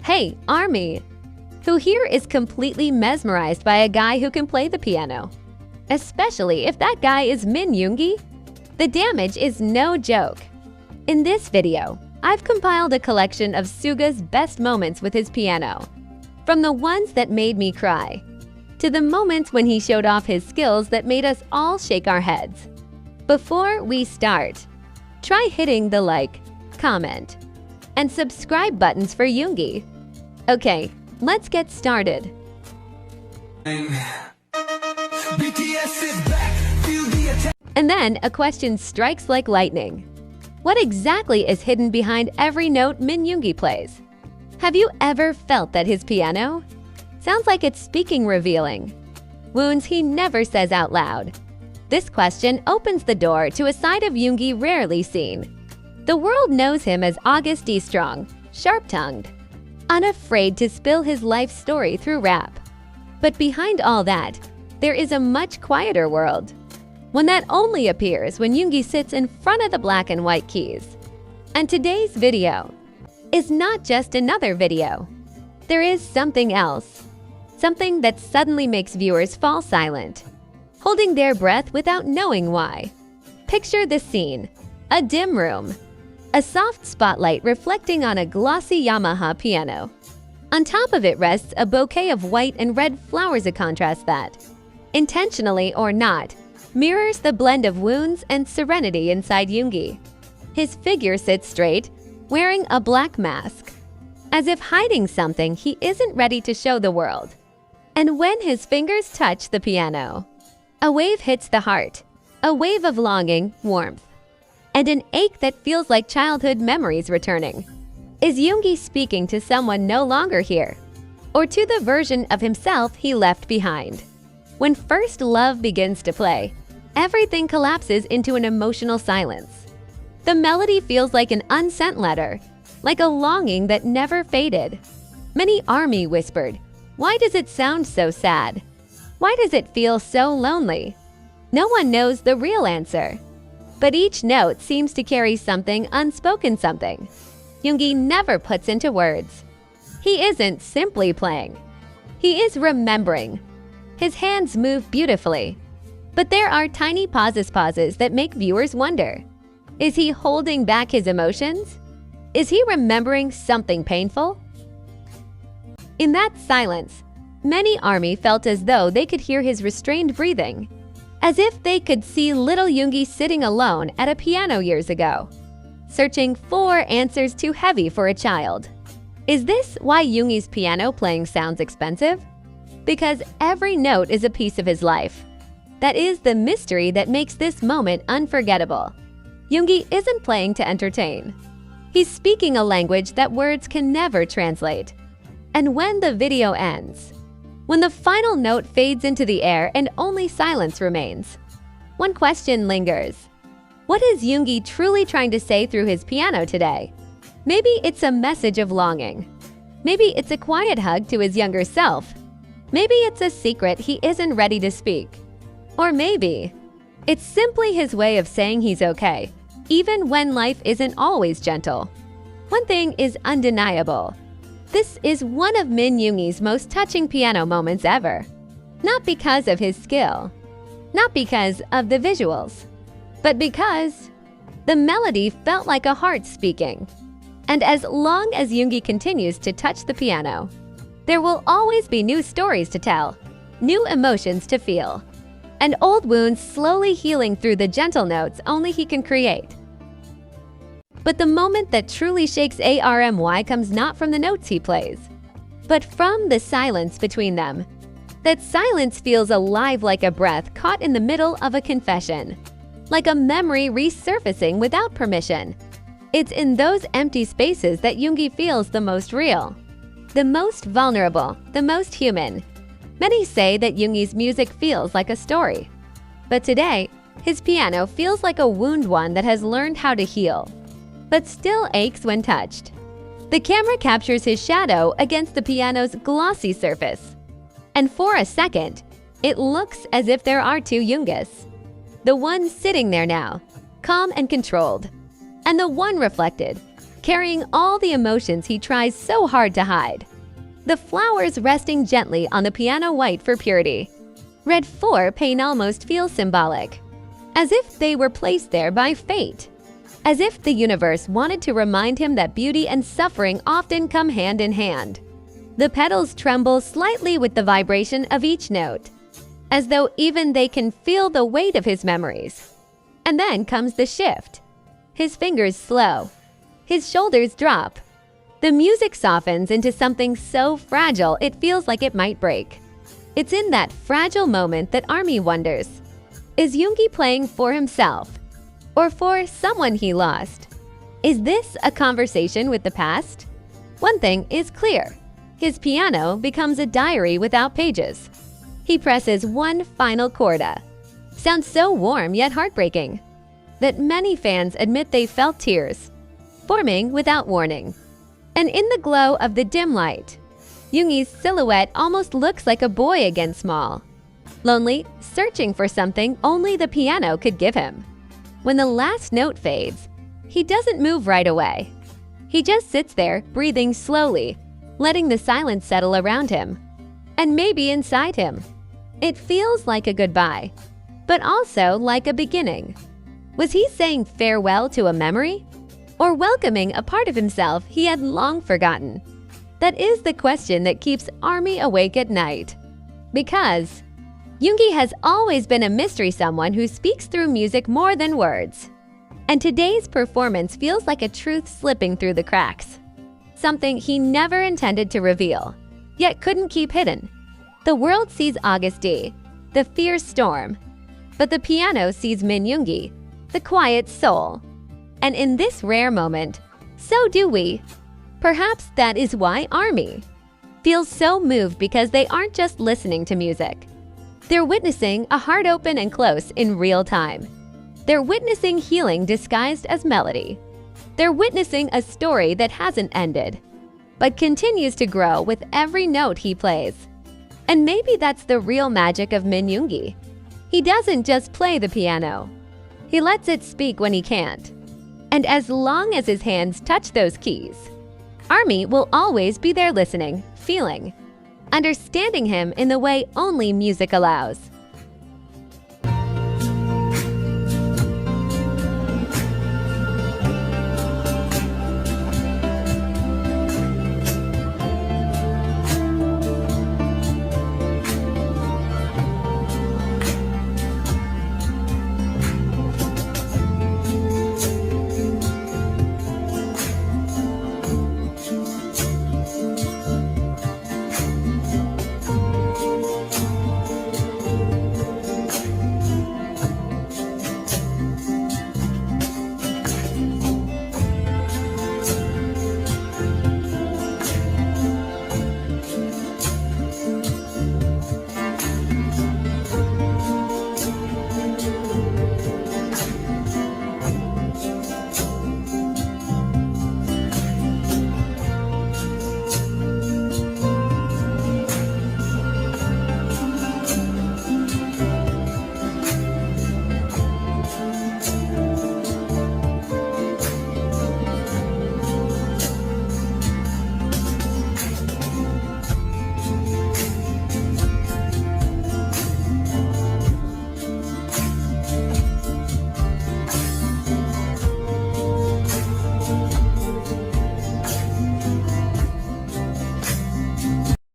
Hey, Army! Who here is completely mesmerized by a guy who can play the piano? Especially if that guy is Min Yoongi? The damage is no joke. In this video, I've compiled a collection of Suga's best moments with his piano. From the ones that made me cry, to the moments when he showed off his skills that made us all shake our heads. Before we start, try hitting the like, comment, and subscribe buttons for Yoongi. Okay, let's get started. And then a question strikes like lightning. What exactly is hidden behind every note Min Yoongi plays? Have you ever felt that his piano sounds like it's speaking, revealing wounds he never says out loud? This question opens the door to a side of Yoongi rarely seen. The world knows him as August D. Strong, sharp-tongued, unafraid to spill his life story through rap. But behind all that, there is a much quieter world. One that only appears when Yoongi sits in front of the black and white keys. And today's video is not just another video. There is something else. Something that suddenly makes viewers fall silent, holding their breath without knowing why. Picture this scene: a dim room, a soft spotlight reflecting on a glossy Yamaha piano. On top of it rests a bouquet of white and red flowers, a contrast that, intentionally or not, mirrors the blend of wounds and serenity inside Yoongi. His figure sits straight, wearing a black mask, as if hiding something he isn't ready to show the world. And when his fingers touch the piano, a wave hits the heart, a wave of longing, warmth, and an ache that feels like childhood memories returning. Is Yoongi speaking to someone no longer here, or to the version of himself he left behind? When First Love begins to play, everything collapses into an emotional silence. The melody feels like an unsent letter, like a longing that never faded. Many ARMY whispered, "Why does it sound so sad? Why does it feel so lonely?" No one knows the real answer. But each note seems to carry something unspoken, something Yoongi never puts into words. He isn't simply playing. He is remembering. His hands move beautifully. But there are tiny pauses that make viewers wonder. Is he holding back his emotions? Is he remembering something painful? In that silence, many ARMY felt as though they could hear his restrained breathing, as if they could see little Yoongi sitting alone at a piano years ago, searching for answers too heavy for a child. Is this why Yoongi's piano playing sounds expensive? Because every note is a piece of his life. That is the mystery that makes this moment unforgettable. Yoongi isn't playing to entertain. He's speaking a language that words can never translate. And when the video ends, when the final note fades into the air and only silence remains, one question lingers. What is Yoongi truly trying to say through his piano today? Maybe it's a message of longing. Maybe it's a quiet hug to his younger self. Maybe it's a secret he isn't ready to speak. Or maybe it's simply his way of saying he's okay, even when life isn't always gentle. One thing is undeniable. This is one of Min Yoongi's most touching piano moments ever. Not because of his skill, not because of the visuals, but because the melody felt like a heart speaking. And as long as Yoongi continues to touch the piano, there will always be new stories to tell, new emotions to feel, and old wounds slowly healing through the gentle notes only he can create. But the moment that truly shakes ARMY comes not from the notes he plays, but from the silence between them. That silence feels alive, like a breath caught in the middle of a confession, like a memory resurfacing without permission. It's in those empty spaces that Yoongi feels the most real, the most vulnerable, the most human. Many say that Yoongi's music feels like a story. But today, his piano feels like a wound, one that has learned how to heal, but still aches when touched. The camera captures his shadow against the piano's glossy surface. And for a second, it looks as if there are two Yoongas. The one sitting there now, calm and controlled, and the one reflected, carrying all the emotions he tries so hard to hide. The flowers resting gently on the piano white for purity. Red 4 pain almost feels symbolic, as if they were placed there by fate. As if the universe wanted to remind him that beauty and suffering often come hand in hand. The petals tremble slightly with the vibration of each note, as though even they can feel the weight of his memories. And then comes the shift. His fingers slow. His shoulders drop. The music softens into something so fragile it feels like it might break. It's in that fragile moment that ARMY wonders, is Yoongi playing for himself or for someone he lost? Is this a conversation with the past? One thing is clear. His piano becomes a diary without pages. He presses one final chorda. Sounds so warm yet heartbreaking that many fans admit they felt tears forming without warning. And in the glow of the dim light, Yoongi's silhouette almost looks like a boy again, small, lonely, searching for something only the piano could give him. When the last note fades, he doesn't move right away. He just sits there, breathing slowly, letting the silence settle around him, and maybe inside him. It feels like a goodbye, but also like a beginning. Was he saying farewell to a memory, or welcoming a part of himself he had long forgotten? That is the question that keeps ARMY awake at night. Because Yoongi has always been a mystery, someone who speaks through music more than words. And today's performance feels like a truth slipping through the cracks. Something he never intended to reveal, yet couldn't keep hidden. The world sees August D, the fierce storm, but the piano sees Min Yoongi, the quiet soul. And in this rare moment, so do we. Perhaps that is why ARMY feels so moved, because they aren't just listening to music. They're witnessing a heart open and close in real time. They're witnessing healing disguised as melody. They're witnessing a story that hasn't ended, but continues to grow with every note he plays. And maybe that's the real magic of Min Yoongi. He doesn't just play the piano. He lets it speak when he can't. And as long as his hands touch those keys, ARMY will always be there, listening, feeling, understanding him in the way only music allows.